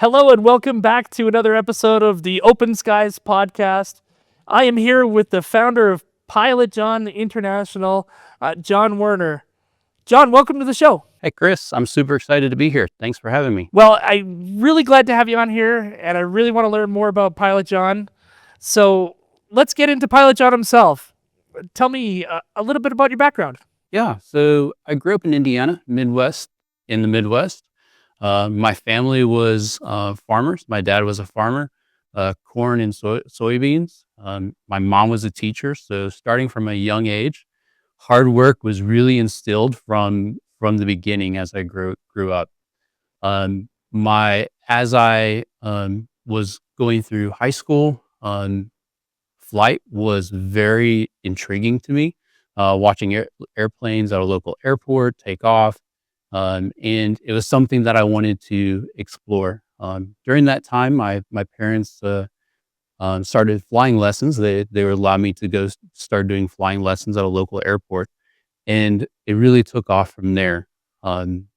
Hello and welcome back to another episode of the Open Skies podcast. I am here with the founder of Pilot John International, John Werner. John, welcome to the show. Hey, Chris, I'm super excited to be here. Thanks for having me. Well, I'm really glad to have you on here, and I really want to learn more about Pilot John. So let's get into Pilot John himself. Tell me a little bit about your background. Yeah, so I grew up in Indiana, in the Midwest. My family was farmers. My dad was a farmer, corn and soybeans. My mom was a teacher. So starting from a young age, hard work was really instilled from the beginning as I grew up. As I was going through high school, flight was very intriguing to me. Watching airplanes at a local airport take off, and it was something that I wanted to explore. During that time, my parents started flying lessons. They would allow me to go start doing flying lessons at a local airport, and it really took off from there. Um,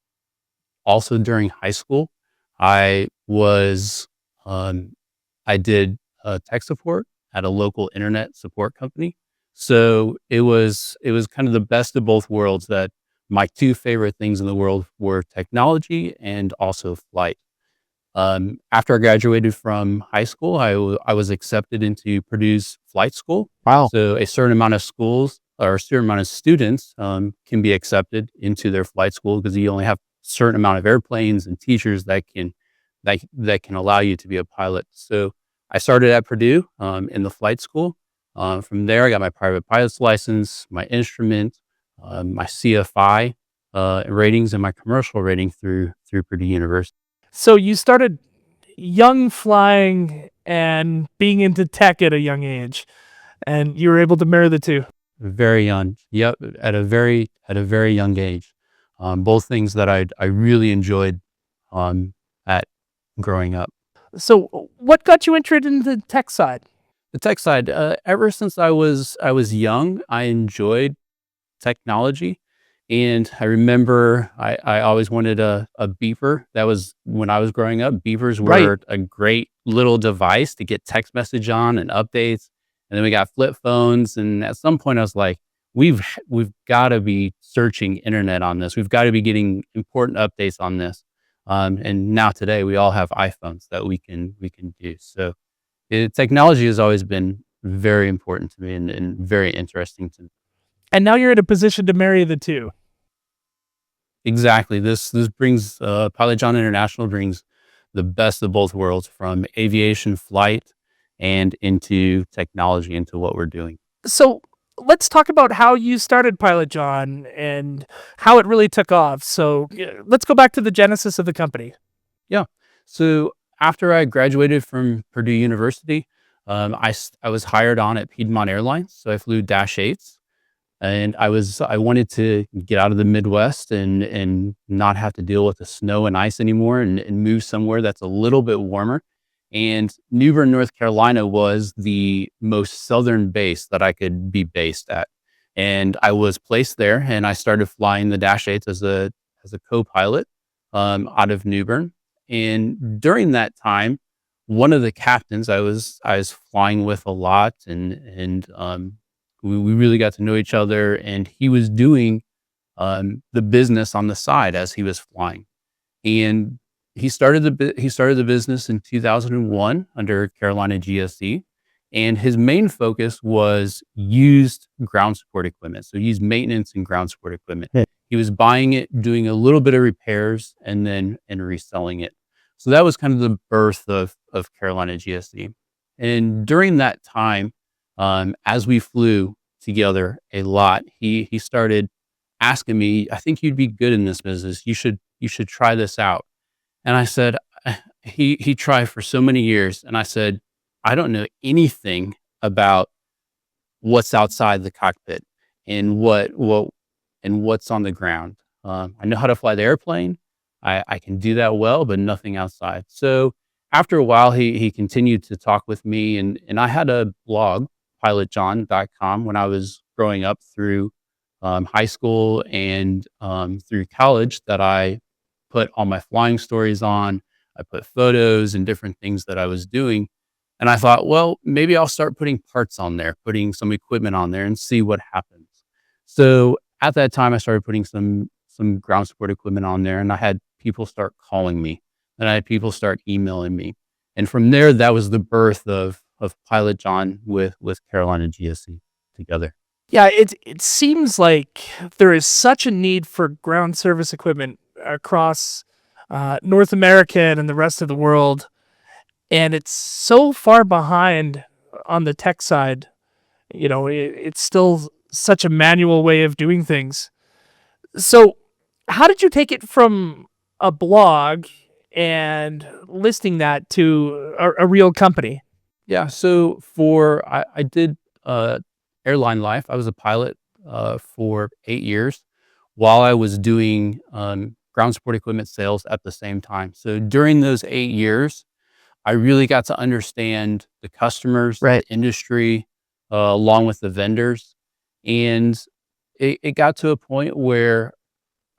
Also during high school, I was I did tech support at a local internet support company. So it was kind of the best of both worlds, that my two favorite things in the world were technology and also flight. After I graduated from high school, I was accepted into Purdue's flight school. Wow. So a certain amount of schools or a certain amount of students can be accepted into their flight school, because you only have a certain amount of airplanes and teachers that can allow you to be a pilot. So I started at Purdue in the flight school. From there, I got my private pilot's license, my instrument, my CFI ratings, and my commercial rating through Purdue University. So you started young flying and being into tech at a young age, and you were able to marry the two. Very young, yep, at a very young age. Both things that I really enjoyed at growing up. So what got you interested in the tech side? The tech side, ever since I was young, I enjoyed technology. And I remember I always wanted a beeper. That was when I was growing up. Beepers Right. were a great little device to get text message on and updates. And then we got flip phones. And at some point I was like, we've got to be searching internet on this. We've got to be getting important updates on this. And now today we all have iPhones that we can do. So technology has always been very important to me, and very interesting to me. And now you're in a position to marry the two. Exactly. This brings Pilot John International brings the best of both worlds, from aviation flight and into technology, into what we're doing. So let's talk about how you started Pilot John and how it really took off. So let's go back to the genesis of the company. Yeah. So after I graduated from Purdue University, I was hired on at Piedmont Airlines. So I flew Dash 8s, and I wanted to get out of the Midwest and not have to deal with the snow and ice anymore, and move somewhere that's a little bit warmer. And New Bern, North Carolina was the most southern base that I could be based at. And I was placed there, and I started flying the Dash 8s as a co-pilot out of New Bern. And during that time, one of the captains I was flying with a lot, and we really got to know each other. And he was doing the business on the side as he was flying. And he started the business in 2001 under Carolina GSE, and his main focus was used ground support equipment. So used maintenance and ground support equipment. Yeah. He was buying it, doing a little bit of repairs, and reselling it. So that was kind of the birth of Carolina GSE. And during that time, as we flew together a lot, he started asking me, "I think you'd be good in this business. You should try this out." And I said, he tried for so many years, and I said, "I don't know anything about what's outside the cockpit, and what's on the ground. I know how to fly the airplane. I can do that well, but nothing outside." So after a while, he continued to talk with me, and I had a blog, pilotjohn.com, when I was growing up through high school and through college, that I put all my flying stories on. I put photos and different things that I was doing. And I thought, well, maybe I'll start putting parts on there, putting some equipment on there and see what happens. So at that time, I started putting some ground support equipment on there, and I had people start calling me, and I had people start emailing me. And from there, that was the birth of Pilot John with Carolina GSE together. Yeah, it seems like there is such a need for ground service equipment across North America and the rest of the world, and it's so far behind on the tech side. It's still such a manual way of doing things. So, how did you take it from a blog and listing that to a real company? Yeah, so I did airline life. I was a pilot for 8 years while I was doing ground support equipment sales at the same time. So during those 8 years, I really got to understand the customers, the Right. industry, along with the vendors. And it got to a point where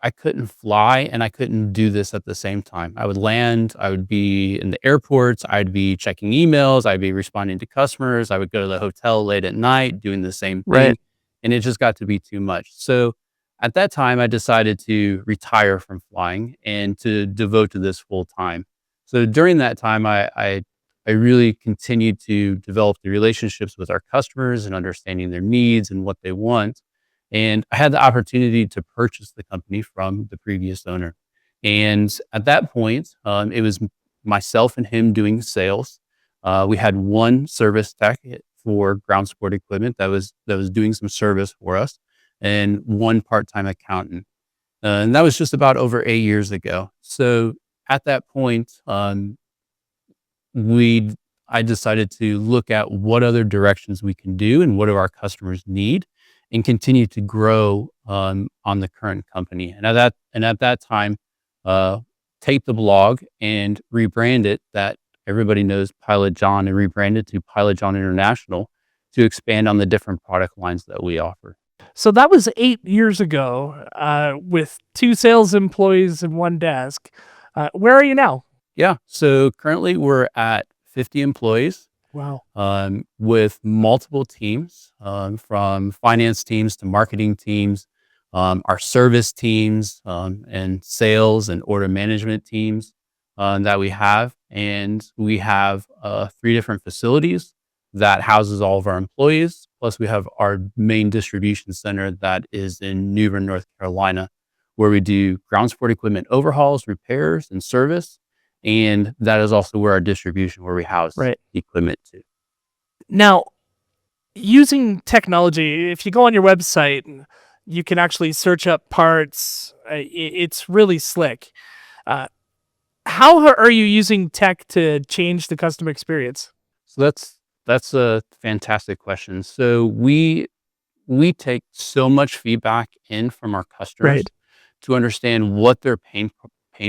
I couldn't fly and I couldn't do this at the same time. I would land, I would be in the airports, I'd be checking emails, I'd be responding to customers, I would go to the hotel late at night doing the same Right. thing. And it just got to be too much. So at that time, I decided to retire from flying and to devote to this full time. So during that time, I really continued to develop the relationships with our customers and understanding their needs and what they want. And I had the opportunity to purchase the company from the previous owner. And at that point, it was myself and him doing sales. We had one service tech for ground support equipment that was doing some service for us, and one part-time accountant. And that was just about over 8 years ago. So at that point, we I decided to look at what other directions we can do and what do our customers need, and continue to grow on the current company. And at that time, uh, take the blog and rebrand it, that everybody knows Pilot John, and rebrand it to Pilot John International to expand on the different product lines that we offer. So that was 8 years ago, with two sales employees and one desk. Where are you now? Yeah. So currently we're at 50 employees, Wow. with multiple teams, from finance teams to marketing teams, our service teams, and sales and order management teams that we have. And we have three different facilities that houses all of our employees. Plus, we have our main distribution center that is in New Bern, North Carolina, where we do ground support equipment overhauls, repairs, and service. And that is also where our distribution, where we house Right. equipment to. Now, using technology, if you go on your website, you can actually search up parts. It's really slick. Uh, how are you using tech to change the customer experience? So that's a fantastic question. So we take so much feedback in from our customers Right. to understand what their pain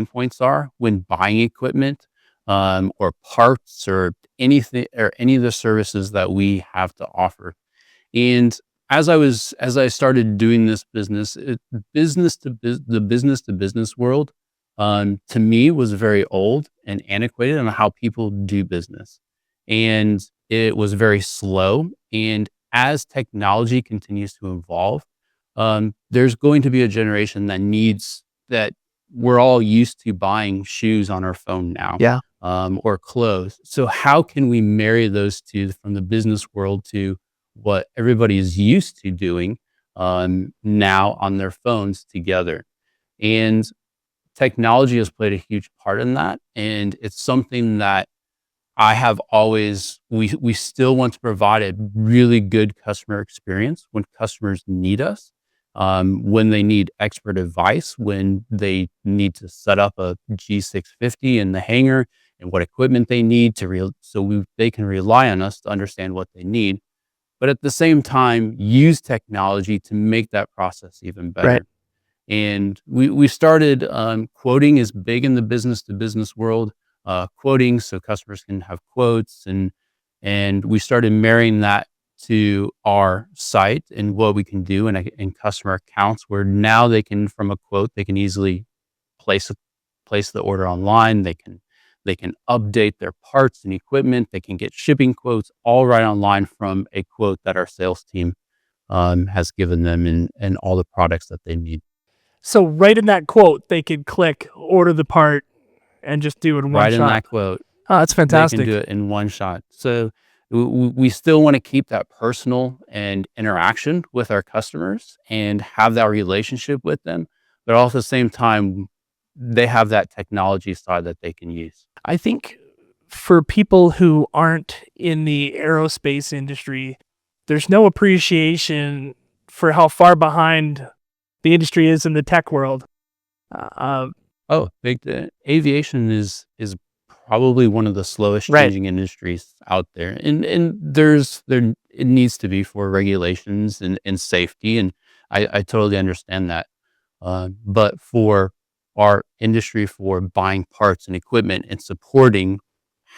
points are when buying equipment, or parts, or anything, or any of the services that we have to offer. And as I started doing this business, the business to business world, to me, was very old and antiquated on how people do business, and it was very slow. And as technology continues to evolve, there's going to be a generation that we're all used to buying shoes on our phone now, Yeah. or clothes. So how can we marry those two from the business world to what everybody is used to doing now on their phones together? And technology has played a huge part in that. And it's something that I have always, we still want to provide a really good customer experience when customers need us, when they need expert advice, when they need to set up a G650 in the hangar, and what equipment they need they can rely on us to understand what they need. But at the same time, use technology to make that process even Right. better. And we started, quoting is big in the business to business world, quoting so customers can have quotes, and we started marrying that to our site and what we can do in customer accounts, where now from a quote, they can easily place place the order online. They can update their parts and equipment. They can get shipping quotes all right online from a quote that our sales team has given them, and all the products that they need. So right in that quote, they could click order the part and just do it in one Right in shot. that quote, Oh, that's they can fantastic. do it in one shot. So we still want to keep that personal and interaction with our customers and have that relationship with them, but also at the same time, they have that technology side that they can use. I think for people who aren't in the aerospace industry, there's no appreciation for how far behind the industry is in the tech world. Oh, aviation is probably one of the slowest Right. changing industries out there, and there it needs to be for regulations and safety, and I totally understand that. But for our industry, for buying parts and equipment and supporting,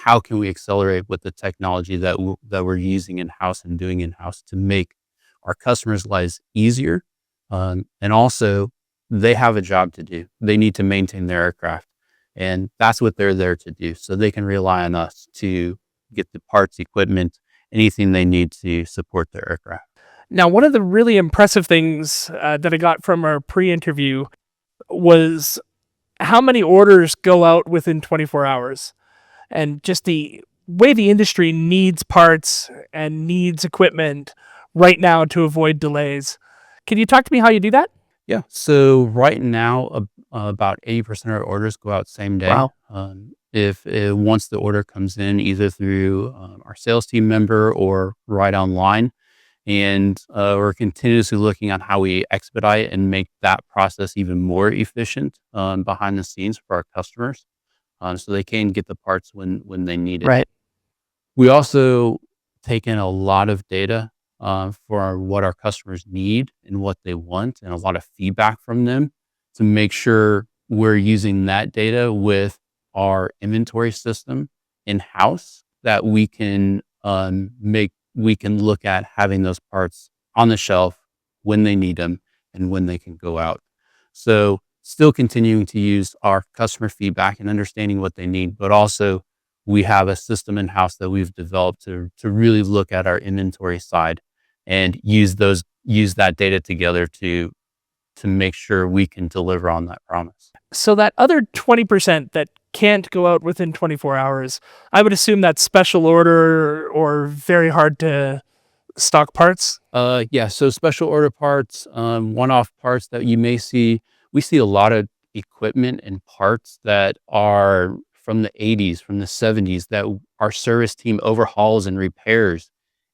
how can we accelerate with the technology that we're using in house and doing in house to make our customers' lives easier, and also they have a job to do. They need to maintain their aircraft, and that's what they're there to do. So they can rely on us to get the parts, equipment, anything they need to support their aircraft. Now, one of the really impressive things that I got from our pre-interview was how many orders go out within 24 hours, and just the way the industry needs parts and needs equipment right now to avoid delays. Can you talk to me how you do that? Yeah. So right now, about 80% of our orders go out same day. Wow. If once the order comes in, either through our sales team member or right online, and we're continuously looking on how we expedite and make that process even more efficient behind the scenes for our customers, so they can get the parts when they need it. Right. We also take in a lot of data for what our customers need and what they want, and a lot of feedback from them to make sure we're using that data with our inventory system in house, that we can we can look at having those parts on the shelf when they need them and when they can go out. So still continuing to use our customer feedback and understanding what they need, but also we have a system in house that we've developed to really look at our inventory side and use that data together to make sure we can deliver on that promise. So that other 20% that can't go out within 24 hours, I would assume that's special order or very hard to stock parts. Yeah. So special order parts, one-off parts that you may see. We see a lot of equipment and parts that are from the 80s, from the 70s, that our service team overhauls and repairs.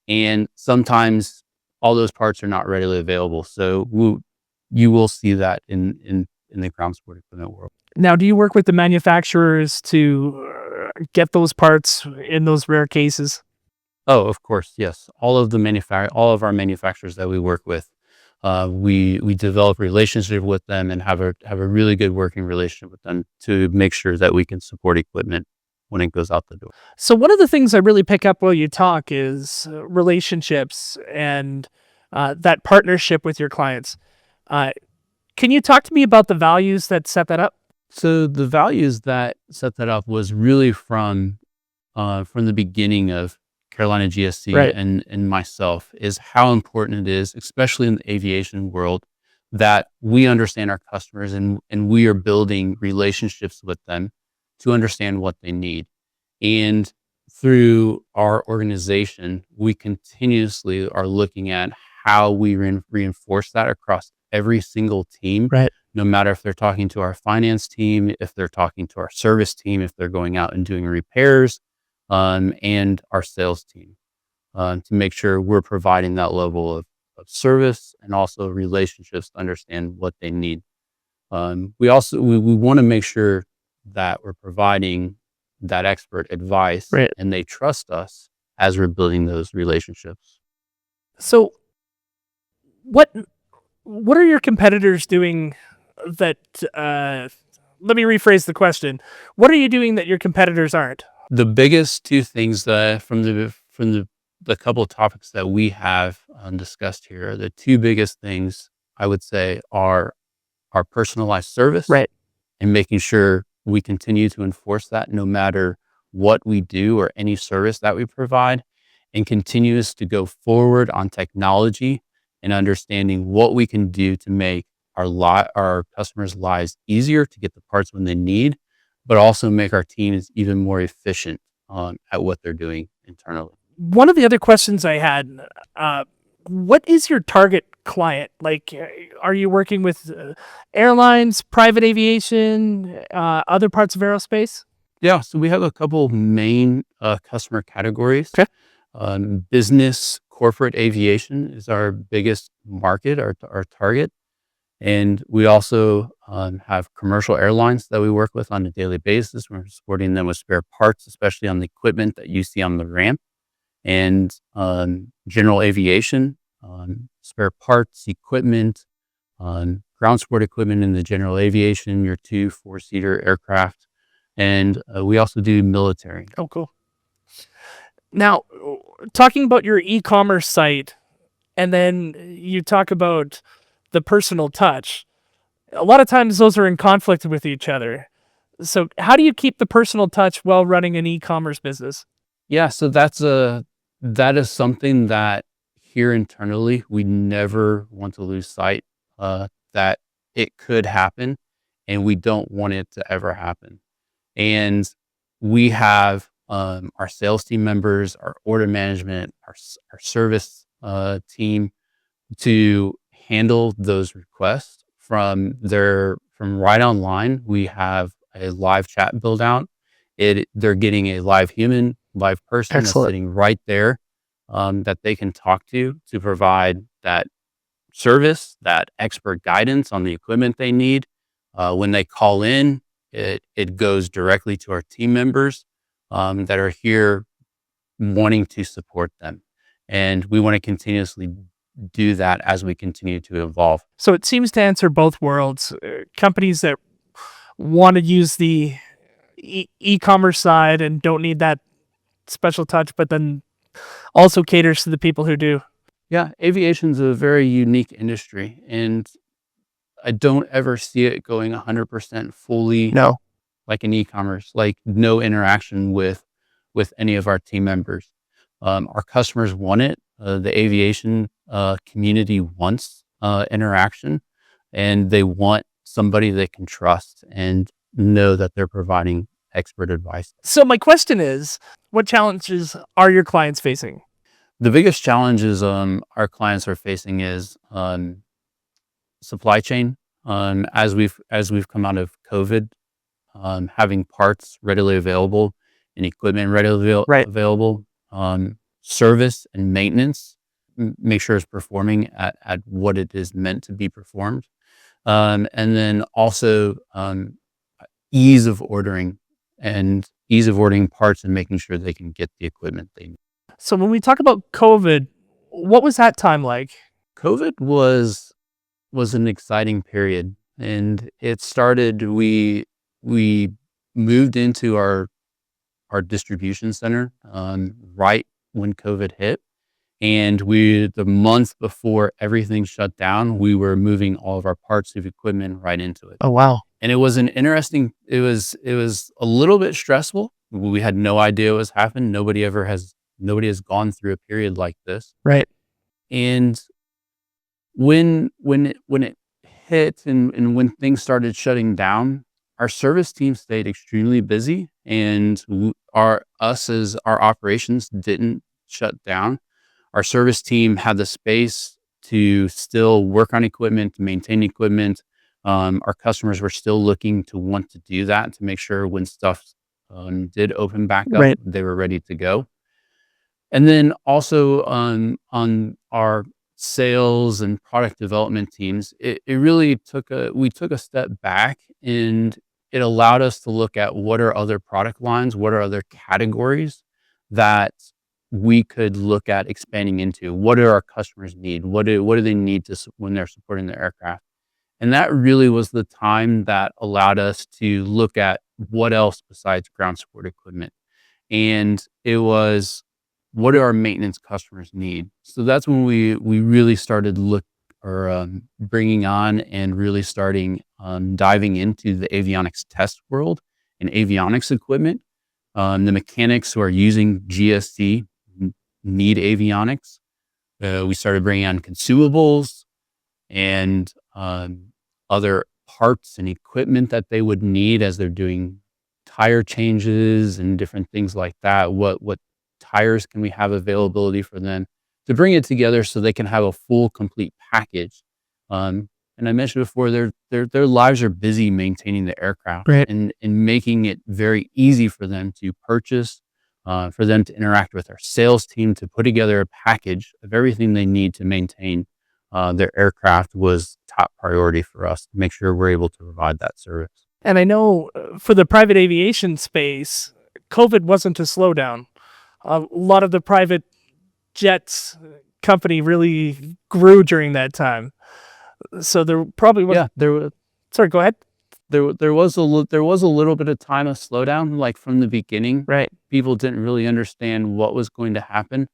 And sometimes all those parts are not readily available. So you will see that in the ground support equipment world. Now, do you work with the manufacturers to get those parts in those rare cases? Oh, of course, yes. All of our manufacturers that we work with, we develop relationship with them and have a really good working relationship with them to make sure that we can support equipment when it goes out the door. So one of the things I really pick up while you talk is relationships and that partnership with your clients. Can you talk to me about the values that set that up? So the values that set that up was really from the beginning of Carolina GSC, Right. and myself, is how important it is, especially in the aviation world, that we understand our customers and we are building relationships with them to understand what they need. And through our organization, we continuously are looking at how we reinforce that across every single team, Right. no matter if they're talking to our finance team, if they're talking to our service team, if they're going out and doing repairs, and our sales team, to make sure we're providing that level of service and also relationships to understand what they need. We want to make sure that we're providing that expert advice, Right. and they trust us as we're building those relationships. So what are your competitors doing that let me rephrase the question. What are you doing that your competitors aren't? The biggest two things that from the couple of topics that we have discussed here, the two biggest things I would say are our personalized service, Right. and making sure we continue to enforce that no matter what we do or any service that we provide, and continues to go forward on technology and understanding what we can do to make our customers' lives easier to get the parts when they need, but also make our teams even more efficient at what they're doing internally. One of the other questions I had, what is your target client? Like, are you working with airlines, private aviation, other parts of aerospace? Yeah, so we have a couple main customer categories. Okay. Business, corporate aviation is our biggest market, our target. And we also have commercial airlines that we work with on a daily basis. We're supporting them with spare parts, especially on the equipment that you see on the ramp, and general aviation, spare parts, equipment, ground support equipment in the general aviation, your 2-4-seater aircraft. And we also do military. Oh, cool. Now, talking about your e-commerce site, and then you talk about the personal touch, a lot of times those are in conflict with each other. So how do you keep the personal touch while running an e-commerce business? Yeah, so that is something that here internally we never want to lose sight that it could happen, and we don't want it to ever happen. And we have our sales team members, our order management, our service team to handle those requests from right online. We have a live chat build out. They're getting a live human, live person that's Excellent. sitting right there that they can talk to provide that service, that expert guidance on the equipment they need. When they call in, it goes directly to our team members that are here wanting to support them. And we want to continuously do that as we continue to evolve. So it seems to answer both worlds. Companies that want to use the e-commerce side and don't need that special touch, but then also caters to the people who do. Yeah, aviation's a very unique industry, and I don't ever see it going 100% fully No. like an e-commerce, like no interaction with any of our team members. Our customers want it. The aviation community wants interaction, and they want somebody they can trust and know that they're providing expert advice. So my question is, what challenges are your clients facing? The biggest challenges our clients are facing is supply chain. As we've come out of COVID, having parts readily available and equipment readily Right. available, service and maintenance, make sure it's performing at what it is meant to be performed. And then also ease of ordering parts and making sure they can get the equipment they need. So when we talk about COVID, what was that time like? COVID was an exciting period, and it started. We moved into our distribution center right when COVID hit, and the month before everything shut down, we were moving all of our parts of equipment right into it. Oh, wow. And it was it was a little bit stressful. We had no idea what was happening. Nobody has gone through a period like this. Right. And when it hit and when things started shutting down, our service team stayed extremely busy, and our operations didn't shut down. Our service team had the space to still work on equipment, to maintain equipment. Our customers were still looking to want to do that to make sure when stuff did open back up, Right. they were ready to go. And then also on our sales and product development teams, we took a step back, and it allowed us to look at what are other product lines, what are other categories that we could look at expanding into. What do our customers need? What do they need when they're supporting their aircraft? And that really was the time that allowed us to look at what else besides ground support equipment. And it was, what do our maintenance customers need? So that's when we really started bringing on and really starting diving into the avionics test world and avionics equipment. The mechanics who are using GSC need avionics. We started bringing on consumables and other parts and equipment that they would need as they're doing tire changes and different things like that. What tires can we have availability for them to bring it together so they can have a full, complete package? And I mentioned before, their lives are busy maintaining the aircraft, Right. and making it very easy for them to purchase, for them to interact with our sales team, to put together a package of everything they need to maintain their aircraft was top priority for us to make sure we're able to provide that service. And I know for the private aviation space, COVID wasn't a slowdown. A lot of the private jets company really grew during that time. So there probably was. Yeah, Sorry, go ahead. there was a little bit of time of slowdown, like from the beginning. Right. People didn't really understand what was going to happen.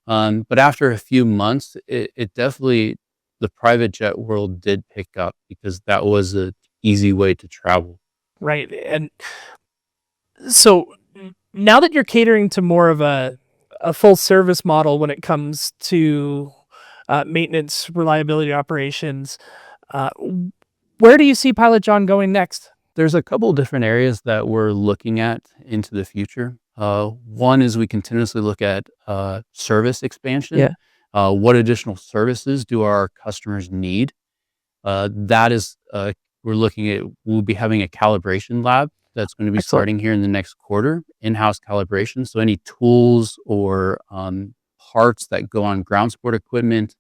But after a few months, it definitely, the private jet world did pick up because that was an easy way to travel. Right. And so now that you're catering to more of a full service model when it comes to maintenance, reliability, operations, where do you see Pilot John going next? There's a couple different areas that we're looking at into the future. One is we continuously look at service expansion. Yeah. What additional services do our customers need? That is, we'll be having a calibration lab that's going to be Excellent. starting here in the next quarter, in-house calibration. So any tools or parts that go on ground support equipment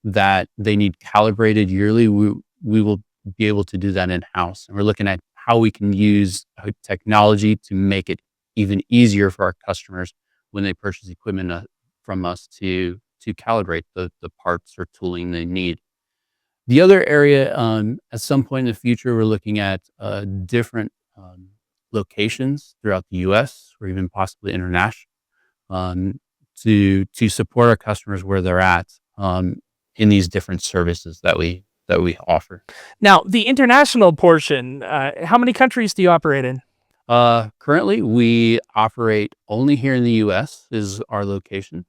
that they need calibrated yearly, we will be able to do that in-house. And we're looking at how we can use technology to make it even easier for our customers when they purchase equipment from us to calibrate the parts or tooling they need. The other area, at some point in the future, we're looking at different locations throughout the U.S. or even possibly international, to support our customers where they're at in these different services that we offer. Now, the international portion, how many countries do you operate in? Currently, we operate only here in the U.S. is our location,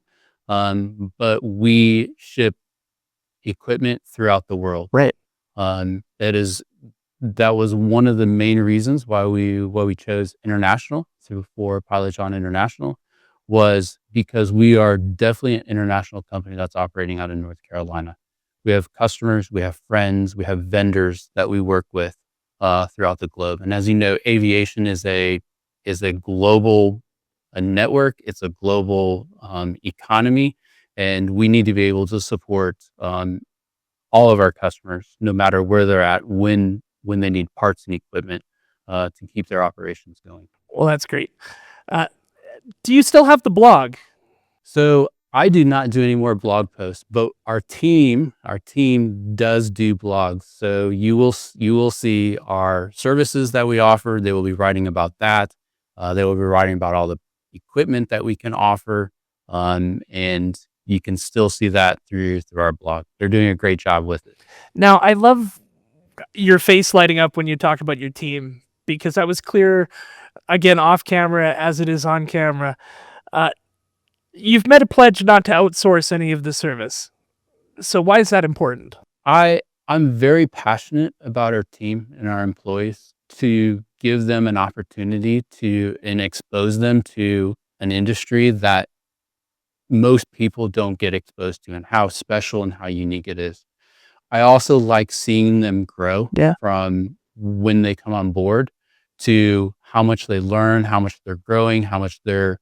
but we ship equipment throughout the world. Right. That was one of the main reasons why we chose international for Pilot John International, was because we are definitely an international company that's operating out in North Carolina. We have customers, we have friends, we have vendors that we work with throughout the globe. And as you know, aviation is a global network. It's a global economy, and we need to be able to support all of our customers, no matter where they're at, when they need parts and equipment to keep their operations going. Well, that's great. Do you still have the blog? So I do not do any more blog posts, but our team does do blogs. So you will see our services that we offer. They will be writing about that. They will be writing about all the equipment that we can offer, and you can still see that through our blog. They're doing a great job with it. Now, I love your face lighting up when you talk about your team, because that was clear, again, off camera as it is on camera. You've made a pledge not to outsource any of the service. So why is that important? I'm very passionate about our team and our employees, to give them an opportunity and expose them to an industry that most people don't get exposed to, and how special and how unique it is. I also like seeing them grow from when they come on board to how much they learn, how much they're growing, how much they're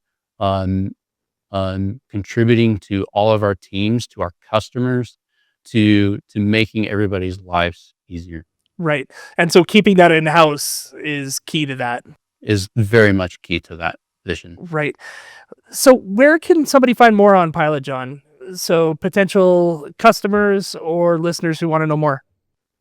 contributing to all of our teams, to our customers, to making everybody's lives easier. Right. And so keeping that in-house is key to that. Is very much key to that vision. Right. So where can somebody find more on Pilot John? So potential customers or listeners who want to know more.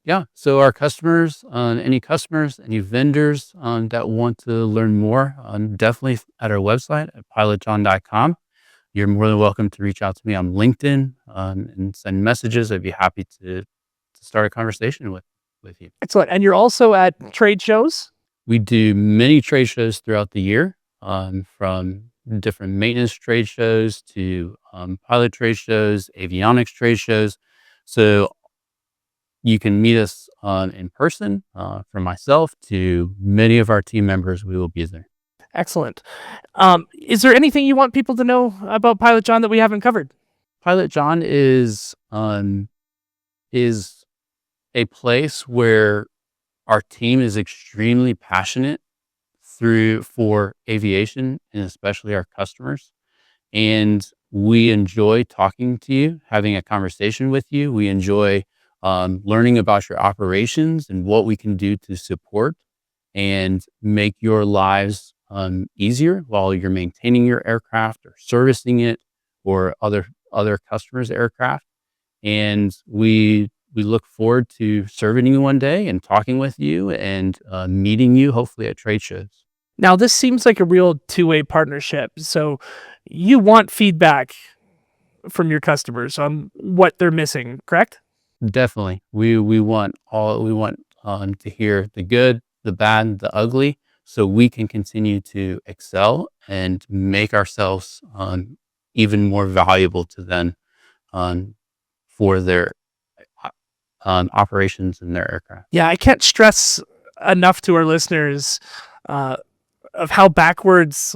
Yeah. So our customers, any vendors that want to learn more, definitely at our website at pilotjohn.com. You're more than welcome to reach out to me on LinkedIn and send messages. I'd be happy to start a conversation with you. Excellent. And you're also at trade shows? We do many trade shows throughout the year, from different maintenance trade shows to pilot trade shows, avionics trade shows. So you can meet us in person. From myself to many of our team members, we will be there. Excellent. Is there anything you want people to know about Pilot John that we haven't covered? Pilot John is a place where our team is extremely passionate for aviation and especially our customers. And we enjoy talking to you, having a conversation with you. We enjoy learning about your operations and what we can do to support and make your lives easier while you're maintaining your aircraft or servicing it or other customers' aircraft. And we look forward to serving you one day and talking with you and meeting you hopefully at trade shows. Now, this seems like a real two-way partnership. So you want feedback from your customers on what they're missing, correct? Definitely. We want to hear the good, the bad, the ugly, so we can continue to excel and make ourselves even more valuable to them for their operations in their aircraft. Yeah, I can't stress enough to our listeners of how backwards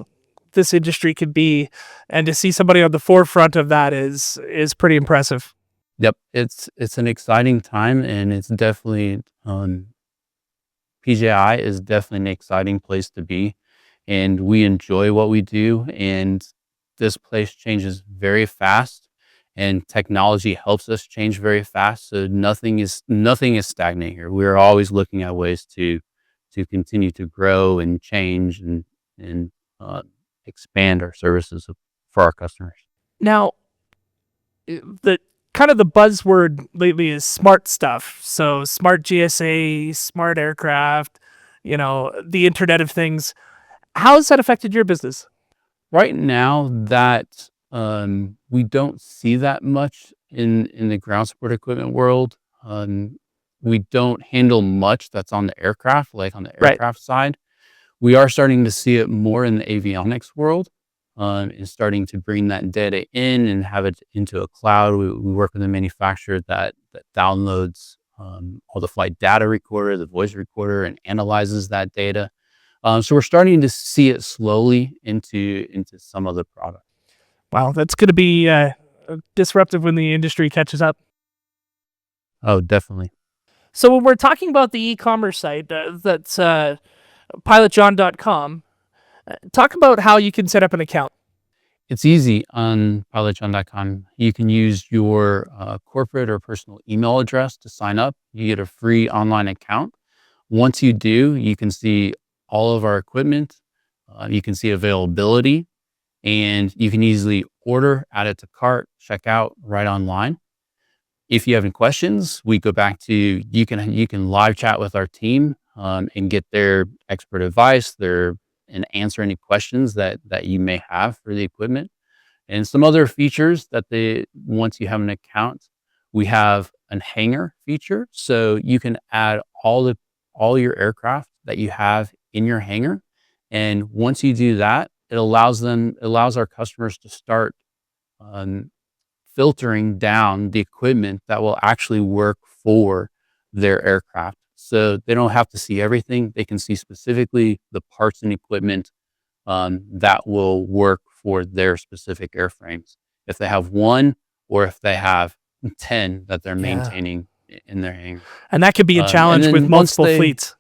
this industry could be, and to see somebody on the forefront of that is pretty impressive. Yep, it's an exciting time, and it's definitely PJI is definitely an exciting place to be, and we enjoy what we do. And this place changes very fast, and technology helps us change very fast. So nothing is stagnant here. We're always looking at ways to continue to grow and change and expand our services for our customers. Now, the kind of the buzzword lately is smart stuff. So smart GSA, smart aircraft, the Internet of Things. How has that affected your business? Right now, that we don't see that much in the ground support equipment world. We don't handle much that's on the aircraft, like on the Right. aircraft side. We are starting to see it more in the avionics world, and starting to bring that data in and have it into a cloud. We work with a manufacturer that downloads all the flight data recorder, the voice recorder, and analyzes that data. So we're starting to see it slowly into some of the product. Wow, that's going to be disruptive when the industry catches up. Oh, definitely. So when we're talking about the e-commerce site, that's pilotjohn.com, talk about how you can set up an account. It's easy on pilotjohn.com. You can use your corporate or personal email address to sign up. You get a free online account. Once you do, you can see all of our equipment. You can see availability, and you can easily order, add it to cart, check out right online. If you have any questions, we go back to you can live chat with our team and get their expert advice, and answer any questions that you may have for the equipment. And some other features once you have an account, we have an hangar feature, so you can add all your aircraft that you have in your hangar. And once you do that, it allows our customers to start filtering down the equipment that will actually work for their aircraft. So they don't have to see everything. They can see specifically the parts and equipment that will work for their specific airframes. If they have one, or if they have 10 that they're maintaining in their hangar. And that could be a challenge with multiple fleets.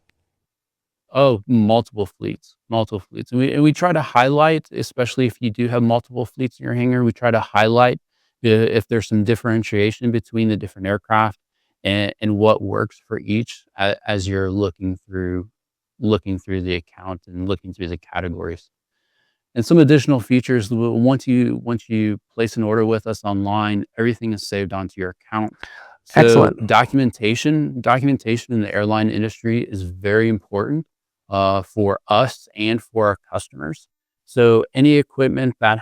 Oh, multiple fleets. And we try to highlight, especially if you do have multiple fleets in your hangar, we try to highlight if there's some differentiation between the different aircraft and what works for each as you're looking through the account and looking through the categories. And some additional features, once you place an order with us online, everything is saved onto your account. So Excellent. documentation in the airline industry is very important for us and for our customers. So any equipment that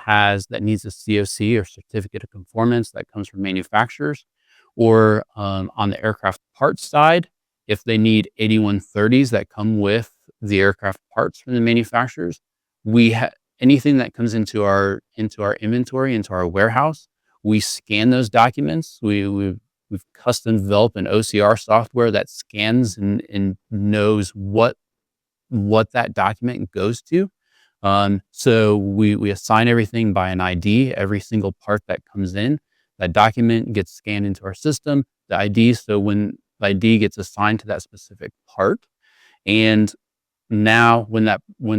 needs a COC or certificate of conformance that comes from manufacturers, or on the aircraft parts side, if they need 8130s that come with the aircraft parts from the manufacturers. Anything that comes into our inventory, into our warehouse, we scan those documents. We've custom developed an OCR software that scans and knows what that document goes to. So we assign everything by an ID. Every single part that comes in, that document gets scanned into our system, the ID. So when the ID gets assigned to that specific part, and now when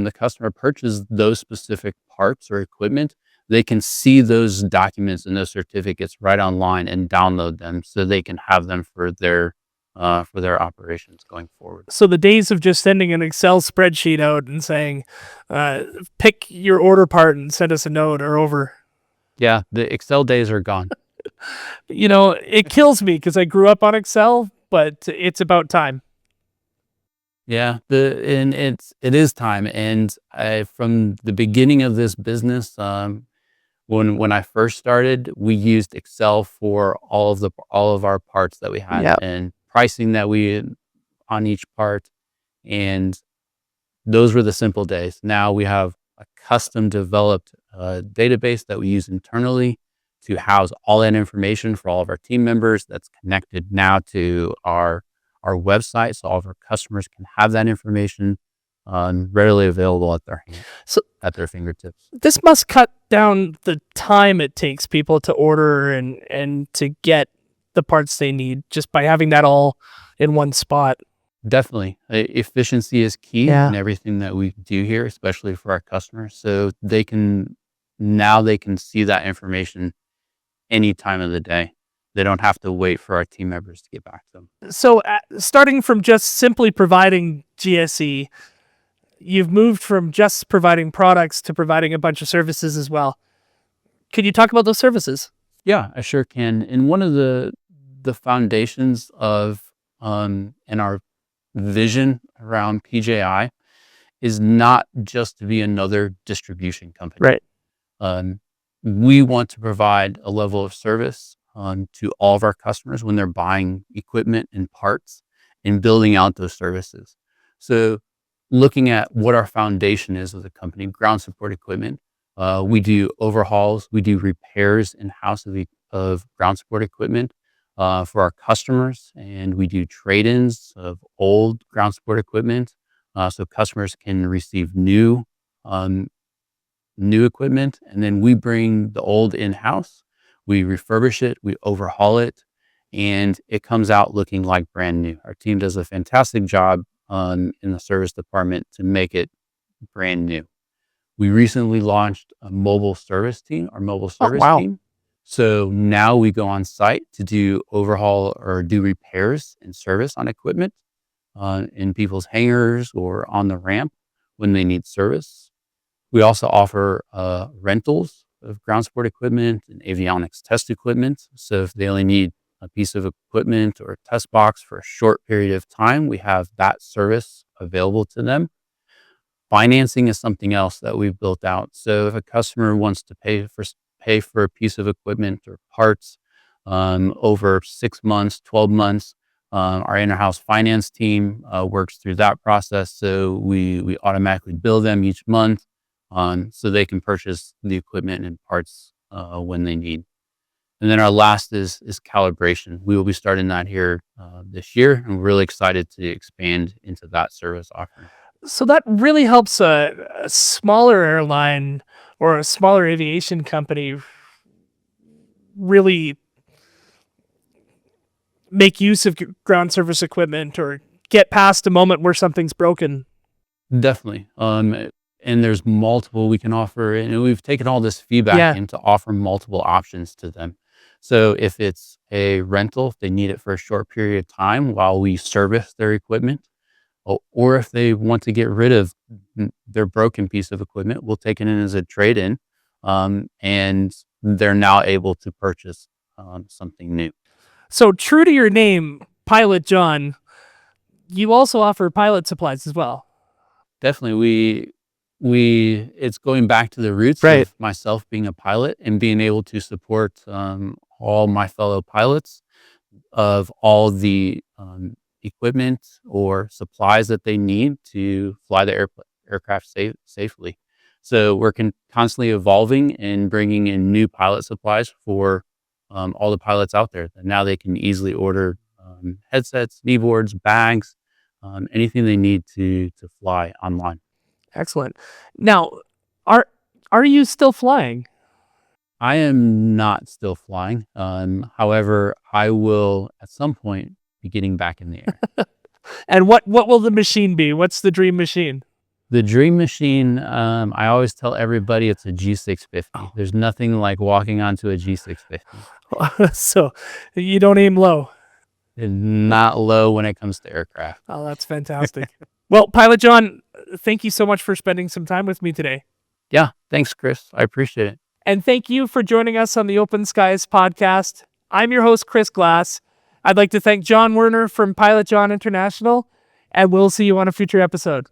the customer purchases those specific parts or equipment, they can see those documents and those certificates right online and download them so they can have them for their operations going forward. So the days of just sending an Excel spreadsheet out and saying, pick your order part and send us a note are over. Yeah, the Excel days are gone. It kills me because I grew up on Excel, but it's about time. Yeah, it is time. And from the beginning of this business, when I first started, we used Excel for all of our parts that we had. Yep. And pricing that we on each part, and those were the simple days. Now we have a custom developed database that we use internally to house all that information for all of our team members. That's connected now to our website, so all of our customers can have that information readily available at their hands, at their fingertips. This must cut down the time it takes people to order and to get the parts they need just by having that all in one spot. Definitely. Efficiency is key Yeah. in everything that we do here, especially for our customers. So they can see that information any time of the day. They don't have to wait for our team members to get back to them. So starting from just simply providing GSE, you've moved from just providing products to providing a bunch of services as well. Can you talk about those services? Yeah, I sure can. And one of the foundations of and our vision around PJI is not just to be another distribution company. Right. We want to provide a level of service to all of our customers when they're buying equipment and parts and building out those services. So looking at what our foundation is as a company, ground support equipment, we do overhauls, we do repairs in-house of ground support equipment for our customers, and we do trade-ins of old ground support equipment so customers can receive new equipment, and then we bring the old in-house, we refurbish it, we overhaul it, and it comes out looking like brand new. Our team does a fantastic job in the service department to make it brand new. We recently launched a mobile service team, our mobile service team. So now we go on site to do overhaul or do repairs and service on equipment in people's hangars or on the ramp when they need service. We also offer rentals of ground support equipment and avionics test equipment. So if they only need a piece of equipment or a test box for a short period of time, we have that service available to them. Financing is something else that we've built out. So if a customer wants to pay for a piece of equipment or parts over 6 months, 12 months, our in-house finance team works through that process. So we automatically bill them each month so they can purchase the equipment and parts when they need. And then our last is calibration. We will be starting that here this year, and we're really excited to expand into that service offering. So that really helps a smaller airline or a smaller aviation company really make use of ground service equipment or get past a moment where something's broken. Definitely. And there's multiple we can offer, and we've taken all this feedback in to offer multiple options to them. So if it's a rental, if they need it for a short period of time while we service their equipment, or if they want to get rid of their broken piece of equipment, we'll take it in as a trade-in, and they're now able to purchase something new. So true to your name, Pilot John, you also offer pilot supplies as well. Definitely. It's going back to the roots of myself being a pilot and being able to support all my fellow pilots of all the equipment or supplies that they need to fly the aircraft safely. So we're constantly evolving and bringing in new pilot supplies for all the pilots out there. And now they can easily order headsets, kneeboards, bags, anything they need to fly online. Excellent. Now, are you still flying? I am not still flying. However, I will at some point be getting back in the air. And what will the machine be? What's the dream machine? The dream machine, I always tell everybody it's a G650. Oh. There's nothing like walking onto a G650. So you don't aim low. It's not low when it comes to aircraft. Oh, that's fantastic. Well, Pilot John, thank you so much for spending some time with me today. Yeah, thanks, Chris. I appreciate it. And thank you for joining us on the Open Skies podcast. I'm your host, Chris Glass. I'd like to thank John Werner from Pilot John International, and we'll see you on a future episode.